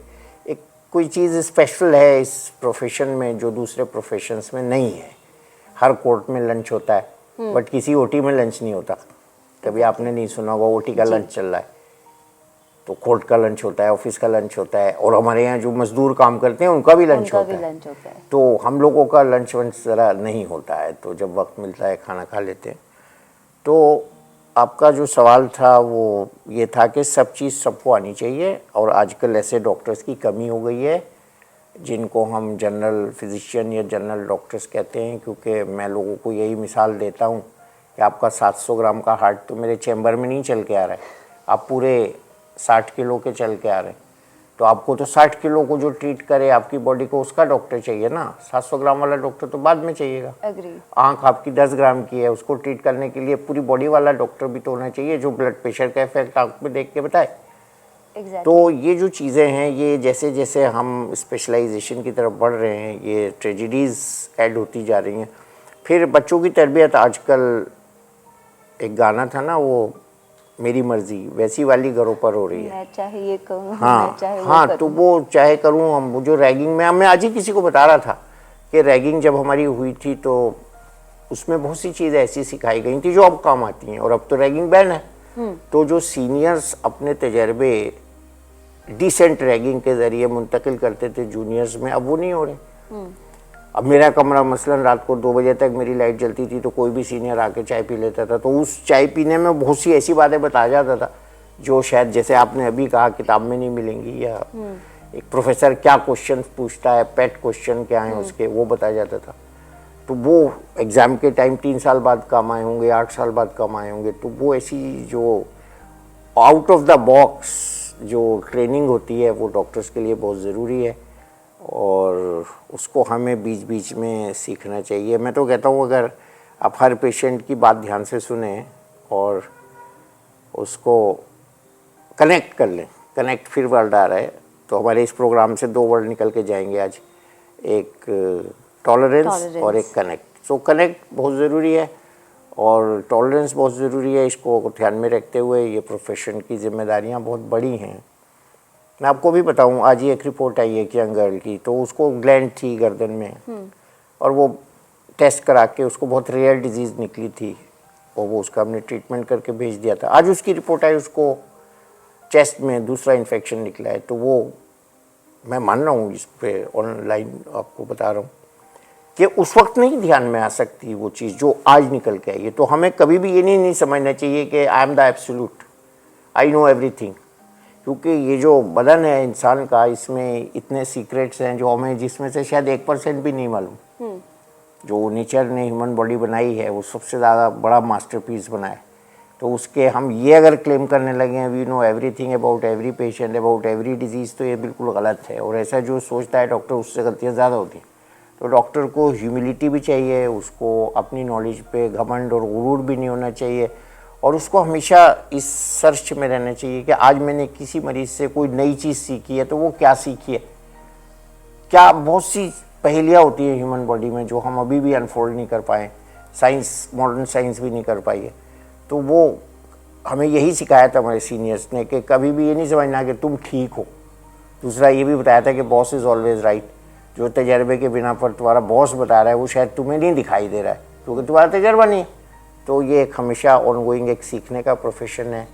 एक कोई चीज़ स्पेशल है इस प्रोफेशन में जो दूसरे प्रोफेशंस में नहीं है। हर कोर्ट में लंच होता है, बट किसी ओटी में लंच नहीं होता। कभी आपने नहीं सुना होगा ओटी का लंच चल रहा है, तो कोर्ट का लंच होता है, ऑफिस का लंच होता है, और हमारे यहाँ जो मजदूर काम करते हैं उनका भी लंच होता है। तो हम लोगों का लंच वंच ज़रा नहीं होता है, तो जब वक्त मिलता है खाना खा लेते हैं। तो आपका जो सवाल था वो ये था कि सब चीज़ सबको आनी चाहिए, और आजकल ऐसे डॉक्टर्स की कमी हो गई है जिनको हम जनरल फिजिशियन या जनरल डॉक्टर्स कहते हैं। क्योंकि मैं लोगों को यही मिसाल देता हूँ कि आपका 700 ग्राम का हार्ट तो मेरे चैम्बर में नहीं चल के आ रहा है, आप पूरे 60 किलो के चल के आ रहे हैं। तो आपको तो 60 किलो को जो ट्रीट करे आपकी बॉडी को उसका डॉक्टर चाहिए ना, 700 ग्राम वाला डॉक्टर तो बाद में चाहिएगा। आंख आपकी 10 ग्राम की है, उसको ट्रीट करने के लिए पूरी बॉडी वाला डॉक्टर भी तो होना चाहिए जो ब्लड प्रेशर का इफेक्ट आंख में देख के बताए। तो ये जो चीज़ें हैं, ये जैसे जैसे हम स्पेशलाइजेशन की तरफ बढ़ रहे हैं, ये ट्रेजिडीज़ ऐड होती जा रही हैं। फिर बच्चों की तरबियत, आजकल एक गाना था ना वो मेरी मर्जी, वैसी वाली घरों पर हो रही है। मैं चाहे ये करूँ, हाँ मैं चाहे हाँ, तो वो चाहे करूँ हम, वो जो रैगिंग में, मैं आज ही किसी को बता रहा था कि रैगिंग जब हमारी हुई थी तो उसमें बहुत सी चीज़ें ऐसी सिखाई गई थी जो अब काम आती हैं, और अब तो रैगिंग बैन है। तो जो सीनियर्स अपने तजर्बे डिसेंट रैगिंग के ज़रिए मुंतकिल करते थे जूनियर्स में, अब वो नहीं हो रहे। अब मेरा कमरा मसलन रात को 2 बजे तक मेरी लाइट जलती थी तो कोई भी सीनियर आके चाय पी लेता था, तो उस चाय पीने में बहुत सी ऐसी बातें बताया जाता था जो शायद जैसे आपने अभी कहा किताब में नहीं मिलेंगी, या एक प्रोफेसर क्या क्वेश्चन पूछता है, पेट क्वेश्चन क्या है उसके, वो बताया जाता था। तो वो एग्ज़ाम के टाइम 3 साल बाद काम आए होंगे, 8 साल बाद काम आए होंगे। तो वो ऐसी जो आउट ऑफ द बॉक्स जो ट्रेनिंग होती है वो डॉक्टर्स के लिए बहुत ज़रूरी है, और उसको हमें बीच बीच में सीखना चाहिए। मैं तो कहता हूँ अगर आप हर पेशेंट की बात ध्यान से सुने और उसको कनेक्ट कर लें, कनेक्ट फिर वर्ड आ रहा है, तो हमारे इस प्रोग्राम से 2 वर्ड निकल के जाएंगे आज, एक टॉलरेंस और एक कनेक्ट। सो कनेक्ट बहुत ज़रूरी है और टॉलरेंस बहुत ज़रूरी है। इसको ध्यान में रखते हुए ये प्रोफेशन की जिम्मेदारियाँ बहुत बड़ी हैं। मैं आपको भी बताऊं, आज ही एक रिपोर्ट आई है कि यंग गर्ल की, तो उसको ग्लैंड थी गर्दन में, और वो टेस्ट करा के उसको बहुत रेयर डिजीज़ निकली थी, और वो उसका हमने ट्रीटमेंट करके भेज दिया था। आज उसकी रिपोर्ट आई, उसको चेस्ट में दूसरा इन्फेक्शन निकला है। तो वो मैं मान रहा हूँ, इस पर ऑनलाइन आपको बता रहा हूँ कि उस वक्त नहीं ध्यान में आ सकती वो चीज़ जो आज निकल के आई है। तो हमें कभी भी ये नहीं समझना चाहिए कि I am the absolute, I know everything, क्योंकि ये जो बदन है इंसान का, इसमें इतने सीक्रेट्स हैं जो हमें, जिसमें से शायद 1% भी नहीं मालूम। जो नेचर ने ह्यूमन बॉडी बनाई है वो सबसे ज़्यादा बड़ा मास्टरपीस बना है। तो उसके हम ये अगर क्लेम करने लगे हैं we know everything about every patient, about every disease, तो ये बिल्कुल गलत है। और ऐसा जो सोचता है डॉक्टर, उससे गलतियाँ ज़्यादा होती हैं। तो डॉक्टर को ह्यूमिलिटी भी चाहिए, उसको अपनी नॉलेज पे घमंड और गुरूर भी नहीं होना चाहिए, और उसको हमेशा इस सर्च में रहना चाहिए कि आज मैंने किसी मरीज़ से कोई नई चीज़ सीखी है तो वो क्या सीखी है। क्या बहुत सी पहेलियाँ होती है ह्यूमन बॉडी में जो हम अभी भी अनफोल्ड नहीं कर पाए, साइंस, मॉडर्न साइंस भी नहीं कर पाई है। तो वो हमें यही सिखाया था हमारे सीनियर्स ने कि कभी भी ये नहीं समझना कि तुम ठीक हो। दूसरा ये भी बताया था कि बॉस इज़ ऑलवेज राइट। जो तजर्बे के बिना पर तुम्हारा बॉस बता रहा है वो शायद तुम्हें नहीं दिखाई दे रहा है क्योंकि तुम्हारा तजर्बा नहीं है। तो ये एक हमेशा ऑनगोइंग एक सीखने का प्रोफेशन है।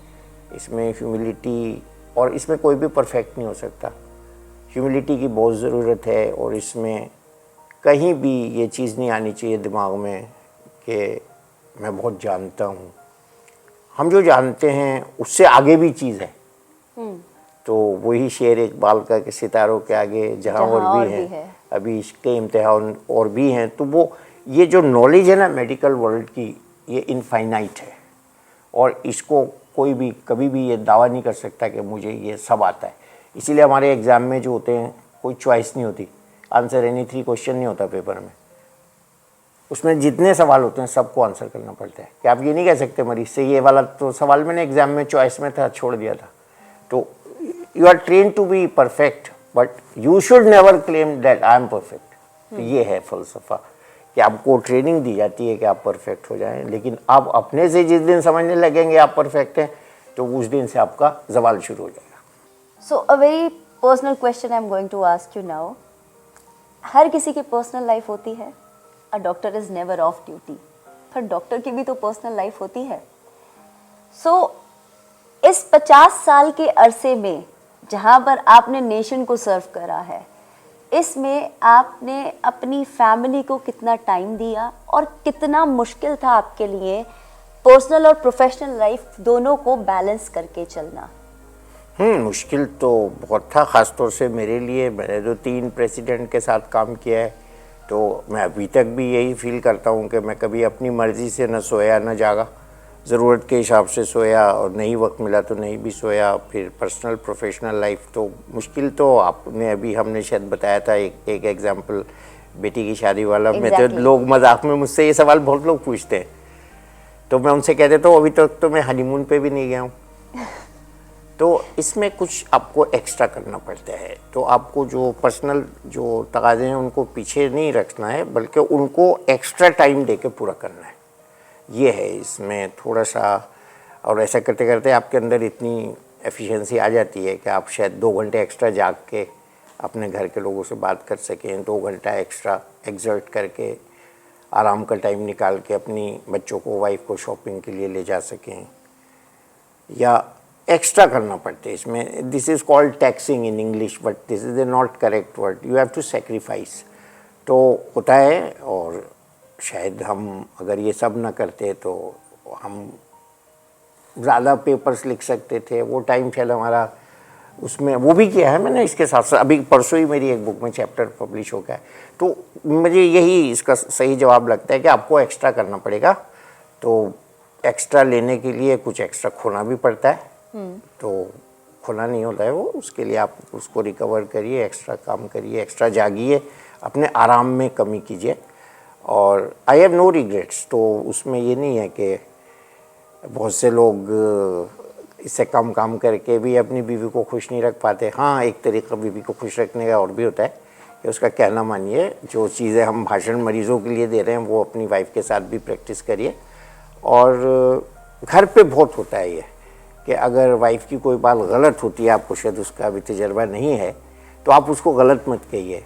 इसमें ह्यूमिलिटी, और इसमें कोई भी परफेक्ट नहीं हो सकता, ह्यूमिलिटी की बहुत ज़रूरत है। और इसमें कहीं भी ये चीज़ नहीं आनी चाहिए दिमाग में कि मैं बहुत जानता हूँ। हम जो जानते हैं उससे आगे भी चीज़ है। तो वही शेर इकबाल का कि सितारों के आगे जहाँ और भी है अभी इसके इम्तिहान और भी हैं। तो वो ये जो नॉलेज है ना मेडिकल वर्ल्ड की, ये इनफाइनाइट है और इसको कोई भी कभी भी ये दावा नहीं कर सकता कि मुझे ये सब आता है। इसीलिए हमारे एग्ज़ाम में जो होते हैं कोई चॉइस नहीं होती, आंसर एनी 3 क्वेश्चन नहीं होता पेपर में। उसमें जितने सवाल होते हैं सबको आंसर करना पड़ता है कि आप ये नहीं कह सकते मरीज से ये वाला तो सवाल मैंने एग्ज़ाम में चॉइस में था छोड़ दिया था। तो you are train to be perfect but you should never claim that I am perfect. तो ये है फ़लसफ़ा कि आपको ट्रेनिंग दी जाती है कि आप परफेक्ट हो जाएं, लेकिन आप अपने से जिस दिन समझने लगेंगे आप परफेक्ट हैं तो उस दिन से आपका जवाल शुरू हो जाएगा। So a very personal question I am going to ask you now. हर किसी की पर्सनल लाइफ होती है, a doctor is never off duty, पर डॉक्टर की भी तो पर्सनल लाइफ होती है। सो इस 50 साल के अरसे में जहाँ पर आपने नेशन को सर्व करा है, इसमें आपने अपनी फैमिली को कितना टाइम दिया और कितना मुश्किल था आपके लिए पर्सनल और प्रोफेशनल लाइफ दोनों को बैलेंस करके चलना? मुश्किल तो बहुत था, ख़ास तौर से मेरे लिए। मैंने तो 3 प्रेसिडेंट के साथ काम किया है, तो मैं अभी तक भी यही फील करता हूँ कि मैं कभी अपनी मर्ज़ी से न सोया न जागा, ज़रूरत के हिसाब से सोया और नहीं वक्त मिला तो नहीं भी सोया। फिर पर्सनल प्रोफेशनल लाइफ तो मुश्किल तो आपने अभी हमने शायद बताया था एक एग्जांपल बेटी की शादी वाला। मैं तो लोग मजाक में मुझसे ये सवाल बहुत लोग पूछते हैं, तो मैं उनसे कह देता हूँ अभी तक तो मैं हनीमून पे भी नहीं गया हूँ। तो इसमें कुछ आपको एक्स्ट्रा करना पड़ता है। तो आपको जो पर्सनल जो तकाज़े हैं उनको पीछे नहीं रखना है, बल्कि उनको एक्स्ट्रा टाइम दे के पूरा करना है। ये है इसमें थोड़ा सा, और ऐसा करते करते आपके अंदर इतनी एफिशिएंसी आ जाती है कि आप शायद 2 घंटे एक्स्ट्रा जाग के अपने घर के लोगों से बात कर सकें, 2 घंटा एक्स्ट्रा एग्जर्ट करके आराम का टाइम निकाल के अपनी बच्चों को, वाइफ को शॉपिंग के लिए ले जा सकें, या एक्स्ट्रा करना पड़ता है इसमें। This is called taxing in English, but this is the not correct word. You have to sacrifice. तो होता है, और शायद हम अगर ये सब ना करते तो हम ज़्यादा पेपर्स लिख सकते थे। वो टाइम शायद हमारा उसमें वो भी किया है मैंने। इसके साथ साथ अभी परसों ही मेरी एक बुक में चैप्टर पब्लिश हो गया है। तो मुझे यही इसका सही जवाब लगता है कि आपको एक्स्ट्रा करना पड़ेगा। तो एक्स्ट्रा लेने के लिए कुछ एक्स्ट्रा खोना भी पड़ता है। तो खोना नहीं होता है वो, उसके लिए आप उसको रिकवर करिए, एक्स्ट्रा काम करिए, एक्स्ट्रा जागिए, अपने आराम में कमी कीजिए। और आई हैव नो रिग्रेट्स। तो उसमें ये नहीं है कि बहुत से लोग इससे कम काम करके भी अपनी बीवी को खुश नहीं रख पाते। हाँ, एक तरीका बीवी को खुश रखने का और भी होता है कि उसका कहना मानिए। जो चीज़ें हम भाषण मरीज़ों के लिए दे रहे हैं वो अपनी वाइफ के साथ भी प्रैक्टिस करिए। और घर पे बहुत होता है ये कि अगर वाइफ की कोई बात गलत होती है, आपको शायद उसका अभी तजर्बा नहीं है, तो आप उसको गलत मत कहिए,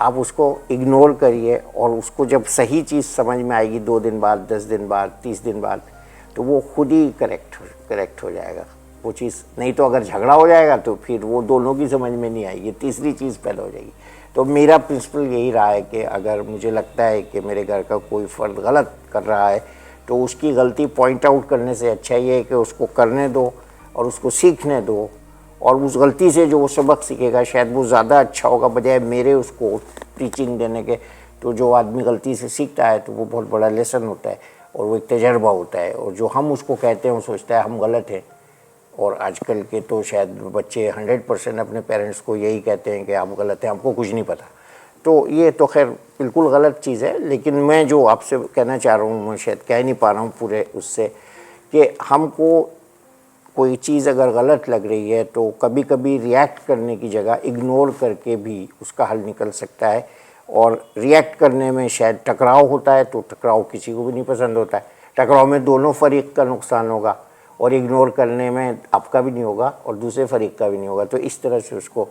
आप उसको इग्नोर करिए। और उसको जब सही चीज़ समझ में आएगी 2 दिन बाद, 10 दिन बाद, 30 दिन बाद, तो वो खुद ही करेक्ट हो जाएगा वो चीज़। नहीं तो अगर झगड़ा हो जाएगा तो फिर वो दोनों की समझ में नहीं आएगी, तीसरी चीज़ पैदा हो जाएगी। तो मेरा प्रिंसिपल यही रहा है कि अगर मुझे लगता है कि मेरे घर का कोई फ़र्द गलत कर रहा है तो उसकी गलती पॉइंट आउट करने से अच्छा ये है कि उसको करने दो और उसको सीखने दो। और उस गलती से जो वो सबक सीखेगा शायद वो ज़्यादा अच्छा होगा बजाय मेरे उसको टीचिंग देने के। तो जो आदमी गलती से सीखता है तो वो बहुत बड़ा लेसन होता है और वो एक तजर्बा होता है। और जो हम उसको कहते हैं वो सोचता है हम गलत हैं। और आजकल के तो शायद बच्चे 100% अपने पेरेंट्स को यही कहते हैं कि आप गलत हैं, आपको कुछ नहीं पता। तो ये तो खैर बिल्कुल गलत चीज़ है। लेकिन मैं जो आपसे कहना चाह रहा हूँ, मैं शायद कह नहीं पा रहा हूँ पूरे उससे, कि हमको कोई चीज़ अगर गलत लग रही है तो कभी कभी रिएक्ट करने की जगह इग्नोर करके भी उसका हल निकल सकता है। और रिएक्ट करने में शायद टकराव होता है, तो टकराव किसी को भी नहीं पसंद होता है। टकराव में दोनों फरीक का नुकसान होगा और इग्नोर करने में आपका भी नहीं होगा और दूसरे फरीक का भी नहीं होगा। तो इस तरह से उसको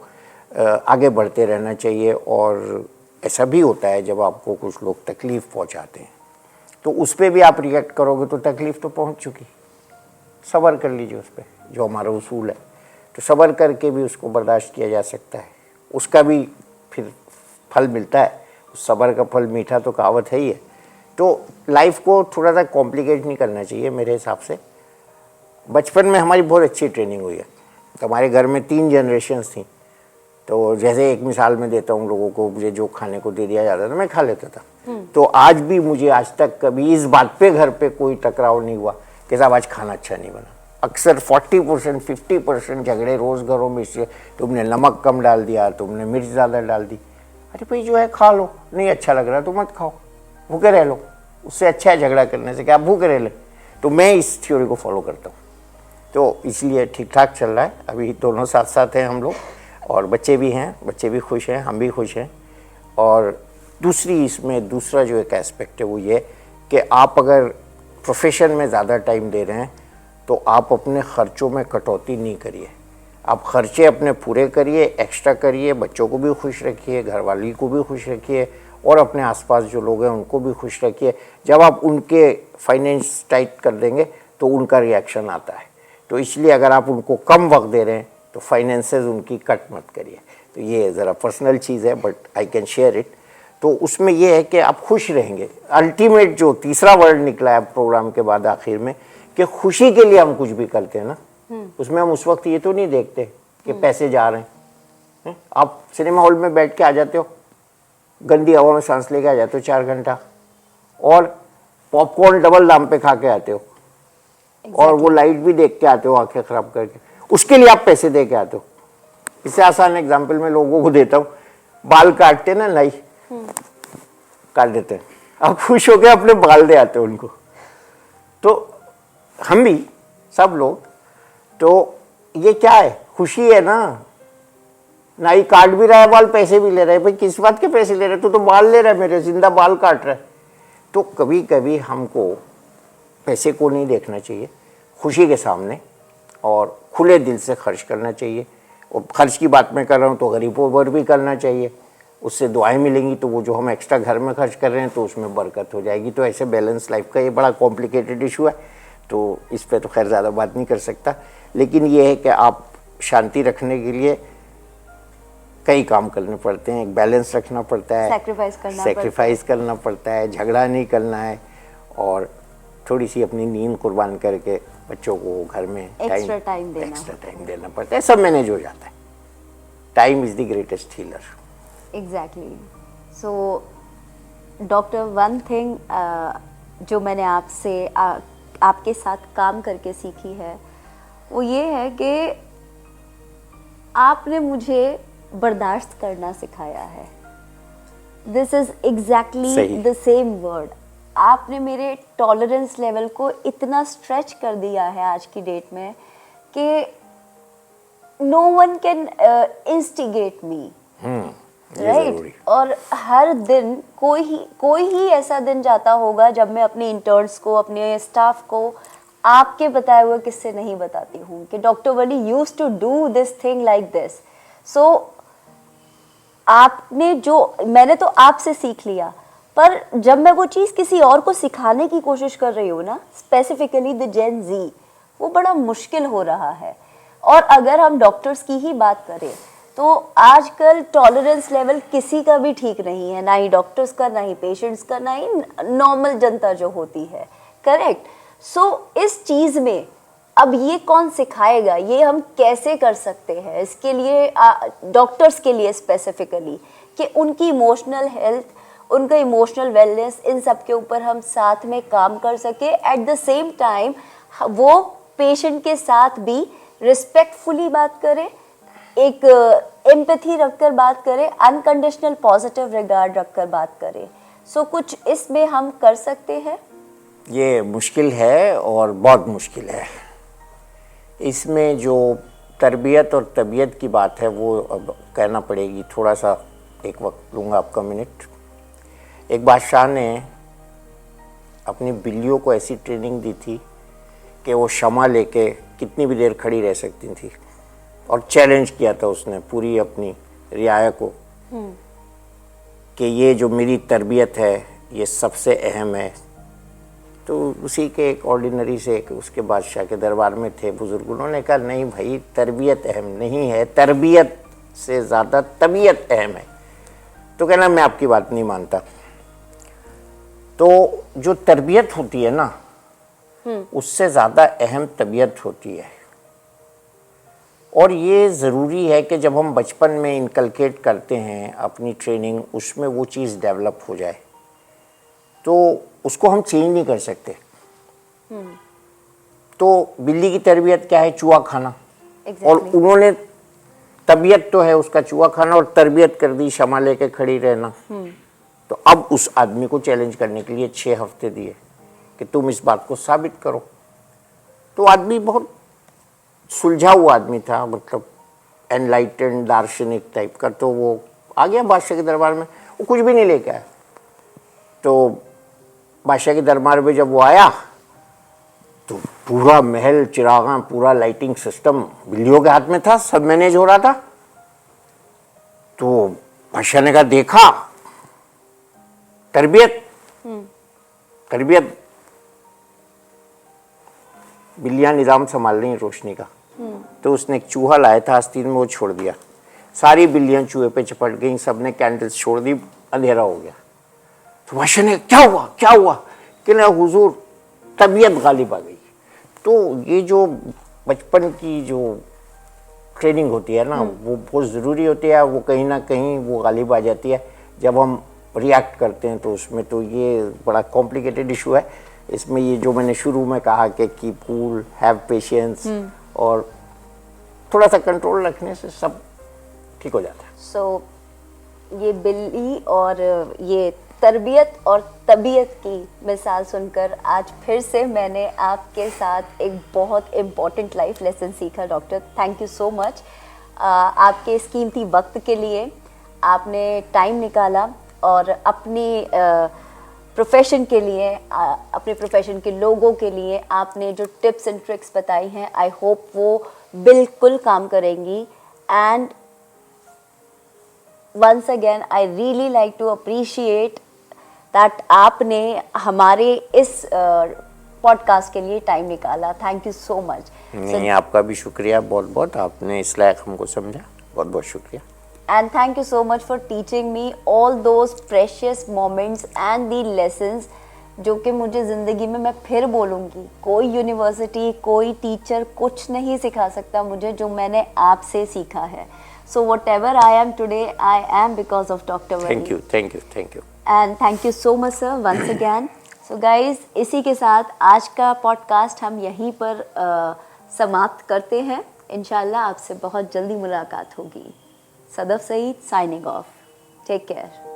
आगे बढ़ते रहना चाहिए। और ऐसा भी होता है जब आपको कुछ लोग तकलीफ़ पहुंचाते हैं तो उस पर भी आप रिएक्ट करोगे तो तकलीफ़ तो पहुंच चुकी, सब्र कर लीजिए उस पर, जो हमारा उसूल है। तो सब्र करके भी उसको बर्दाश्त किया जा सकता है, उसका भी फिर फल मिलता है। उस सब्र का फल मीठा तो कहावत है ही है। तो लाइफ को थोड़ा सा कॉम्प्लिकेट नहीं करना चाहिए मेरे हिसाब से। बचपन में हमारी बहुत अच्छी ट्रेनिंग हुई है। तो हमारे घर में 3 जनरेशन्स थी। तो जैसे एक मिसाल मैं देता हूँ लोगों को, मुझे जो खाने को दे दिया जाता था मैं खा लेता था। तो आज भी मुझे आज तक कभी इस बात पे घर पे कोई टकराव नहीं हुआ कि साहब आज खाना अच्छा नहीं बना। अक्सर 40% 50% झगड़े रोज़ घरों में से, तुमने नमक कम डाल दिया, तुमने मिर्च ज़्यादा डाल दी। अरे भाई जो है खा लो, नहीं अच्छा लग रहा तो मत खाओ, भूखे रह लो, उससे अच्छा है झगड़ा करने से कि आप भूखे रह लें। तो मैं इस थ्योरी को फॉलो करता हूँ। तो इसलिए ठीक ठाक चल रहा है। अभी दोनों साथ साथ हैं हम लोग और बच्चे भी हैं, बच्चे भी खुश हैं, हम भी खुश हैं। और दूसरा जो एक एस्पेक्ट है वो ये कि आप अगर प्रोफेशन में ज़्यादा टाइम दे रहे हैं तो आप अपने ख़र्चों में कटौती नहीं करिए। आप ख़र्चे अपने पूरे करिए, एक्स्ट्रा करिए, बच्चों को भी खुश रखिए, घरवाली को भी खुश रखिए और अपने आसपास जो लोग हैं उनको भी खुश रखिए। जब आप उनके फाइनेंस टाइट कर देंगे तो उनका रिएक्शन आता है। तो इसलिए अगर आप उनको कम वक्त दे रहे हैं तो फाइनेंसेस उनकी कट मत करिए। तो ये ज़रा पर्सनल चीज़ है but I can share it. तो उसमें ये है कि आप खुश रहेंगे। अल्टीमेट जो तीसरा वर्ड निकला है प्रोग्राम के बाद आखिर में कि खुशी के लिए हम कुछ भी करते हैं ना, उसमें हम उस वक्त ये तो नहीं देखते कि पैसे जा रहे हैं। आप सिनेमा हॉल में बैठ के आ जाते हो, गंदी हवा में सांस लेके आ जाते हो 4 घंटा और पॉपकॉर्न डबल दाम पे खा के आते हो और वो लाइट भी देख के आते हो आंखें खराब करके, उसके लिए आप पैसे दे के आते हो। इससे आसान एग्जाम्पल मैं लोगों को देता हूँ, बाल काटते ना, नाई काट देते हैं, आप खुश होकर अपने बाल दे आते हो उनको। तो हम भी सब लोग, तो ये क्या है, खुशी है ना। नाई काट भी रहा है बाल, पैसे भी ले रहा है। भाई किस बात के पैसे ले रहे, तो बाल ले रहा है, मेरे जिंदा बाल काट रहा है। तो कभी कभी हमको पैसे को नहीं देखना चाहिए, खुशी के सामने, और खुले दिल से खर्च करना चाहिए। और खर्च की बात मैं कर रहा हूँ तो गरीबों पर भी करना चाहिए, उससे दुआएं मिलेंगी। तो वो जो हम एक्स्ट्रा घर में खर्च कर रहे हैं तो उसमें बरकत हो जाएगी। तो ऐसे बैलेंस लाइफ का ये बड़ा कॉम्प्लिकेटेड इशू है, तो इस पर तो खैर ज़्यादा बात नहीं कर सकता। लेकिन ये है कि आप शांति रखने के लिए कई काम करने पड़ते हैं, एक बैलेंस रखना पड़ता है, सेक्रीफाइस करना पड़ता है, झगड़ा नहीं करना है, और थोड़ी सी अपनी नींद कुर्बान करके बच्चों को घर में एक्स्ट्रा टाइम देना पड़ता है। सब मैनेज हो जाता है। Time is the greatest healer. Exactly. So doctor, one thing जो मैंने आपसे आपके साथ काम करके सीखी है वो ये है कि आपने मुझे बर्दाश्त करना सिखाया है। This is exactly the same word. आपने मेरे टॉलरेंस लेवल को इतना स्ट्रेच कर दिया है आज की डेट में कि no one can instigate me, right. और हर दिन कोई ही ऐसा दिन जाता होगा जब मैं अपने इंटर्न्स को, अपने स्टाफ को आपके बताए हुए किस्से नहीं बताती हूँ कि doctor Wali used to do this thing like this. So मैंने तो आपसे सीख लिया, पर जब मैं वो चीज़ किसी और को सिखाने की कोशिश कर रही हूँ ना, स्पेसिफिकली द जेन जी, वो बड़ा मुश्किल हो रहा है। और अगर हम डॉक्टर्स की ही बात करें तो आजकल टॉलरेंस लेवल किसी का भी ठीक नहीं है, ना ही डॉक्टर्स का, ना ही पेशेंट्स का, ना ही नॉर्मल जनता जो होती है, करेक्ट। सो इस चीज़ में अब ये कौन सिखाएगा, ये हम कैसे कर सकते हैं इसके लिए डॉक्टर्स के लिए स्पेसिफिकली, कि उनकी इमोशनल हेल्थ, उनका इमोशनल वेलनेस, इन सब के ऊपर हम साथ में काम कर सके। एट द सेम टाइम वो पेशेंट के साथ भी रिस्पेक्टफुली बात करें, एक एम्पैथी रखकर बात करें, अनकंडीशनल पॉजिटिव रिगार्ड रखकर बात करें। सो कुछ इसमें हम कर सकते हैं। ये मुश्किल है और बहुत मुश्किल है। इसमें जो तरबियत और तबीयत की बात है वो अब कहना पड़ेगी, थोड़ा सा एक वक्त लूँगा आपका मिनट। एक बादशाह ने अपनी बिल्लियों को ऐसी ट्रेनिंग दी थी कि वो क्षमा लेके कितनी भी देर खड़ी रह सकती थी, और चैलेंज किया था उसने पूरी अपनी रियाया को कि ये जो मेरी तरबियत है ये सबसे अहम है। तो उसी के एक ऑर्डिनरी से एक उसके बादशाह के दरबार में थे बुजुर्ग, उन्होंने कहा नहीं भाई, तरबियत अहम नहीं है, तरबियत से ज़्यादा तबीयत अहम है। तो कहना मैं आपकी बात नहीं मानता। तो जो तरबियत होती है ना, उससे ज़्यादा अहम तबीयत होती है। और ये ज़रूरी है कि जब हम बचपन में इनकलकेट करते हैं अपनी ट्रेनिंग, उसमें वो चीज़ डेवलप हो जाए, तो उसको हम चेंज नहीं कर सकते। तो बिल्ली की तरबियत क्या है? चूहा खाना। और उन्होंने तबीयत तो है उसका चूहा खाना, और तरबियत कर दी क्षमा लेके खड़ी रहना। तो अब उस आदमी को चैलेंज करने के लिए 6 हफ्ते दिए कि तुम इस बात को साबित करो। तो आदमी बहुत सुलझा हुआ आदमी था, मतलब एनलाइटेंड दार्शनिक टाइप का। तो वो आ गया बादशाह के दरबार में, वो कुछ भी नहीं लेके आया। तो बादशाह के दरबार में जब वो आया तो पूरा महल, चिरागा, पूरा लाइटिंग सिस्टम बिल्लियों के हाथ में था, सब मैनेज हो रहा था। तो बादशाह ने कहा देखा, तरबियत तरबियत बिल्लियां निज़ाम संभाल रही रोशनी का। तो उसने एक चूहा लाया था आस्तीन में, वो छोड़ दिया, सारी बिल्लियां चूहे पे चपट गई, सबने कैंडल्स छोड़ दी, अंधेरा हो गया। तो बादशाह ने क्या हुआ क्या हुआ? कि ना हुजूर, तबीयत गालिब आ गई। तो ये जो बचपन की जो ट्रेनिंग होती है ना, वो बहुत ज़रूरी होती है। वो कहीं ना कहीं वो गालिब आ जाती है जब हम रिएक्ट करते हैं। तो उसमें तो ये बड़ा कॉम्प्लिकेटेड इशू है। इसमें ये जो मैंने शुरू में कहा कि कीप कूल, हैव पेशेंस, और थोड़ा सा कंट्रोल रखने से सब ठीक हो जाता है। सो ये बिल्ली और ये तरबियत और तबीयत की मिसाल सुनकर आज फिर से मैंने आपके साथ एक बहुत इम्पॉर्टेंट लाइफ लेसन सीखा। Doctor, thank you so much आपके इस कीमती वक्त के लिए। आपने टाइम निकाला और अपनी प्रोफेशन के लिए, अपने प्रोफेशन के लोगों के लिए आपने जो टिप्स एंड ट्रिक्स बताई हैं, आई होप वो बिल्कुल काम करेंगी। And once again I really like to appreciate that आपने हमारे इस पॉडकास्ट के लिए टाइम निकाला। Thank you so much. नहीं, आपका भी शुक्रिया बहुत बहुत, आपने इस लायक हमको समझा, बहुत बहुत शुक्रिया। And thank you so much for teaching me all those precious moments and the lessons जो कि मुझे ज़िंदगी में, मैं फिर बोलूँगी, कोई यूनिवर्सिटी, कोई टीचर कुछ नहीं सिखा सकता मुझे जो मैंने आपसे सीखा है। So whatever I am today, I am because of Dr. Wali. Thank you, thank you, thank you. And thank you so much, sir, once again. So guys, इसी के साथ आज का पॉडकास्ट हम यहीं पर समाप्त करते हैं। इंशाल्लाह आपसे बहुत जल्दी मुलाकात होगी। Sadaf Saeed signing off. Take care.